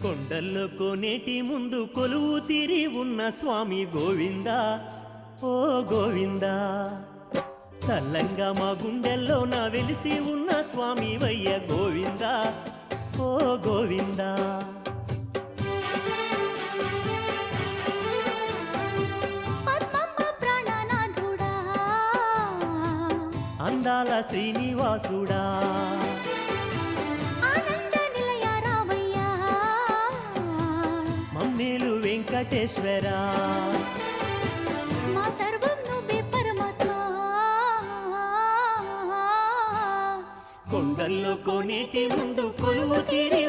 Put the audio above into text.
కొండల్లో కోనేటి ముందు కొలువు తీరి ఉన్న స్వామి గోవిందా ఓ గోవిందా చల్లంగా మా గుండెల్లో నా వెలిసి ఉన్న స్వామి వయ్య గోవిందా ఓ గోవిందా అందాల శ్రీనివాసుడా మమ్మేలు వెంకటేశ్వరా మా సర్వం నువ్వే పరమాత్మా కొండల్లో కోనేటి ముందు కొలువు తీరి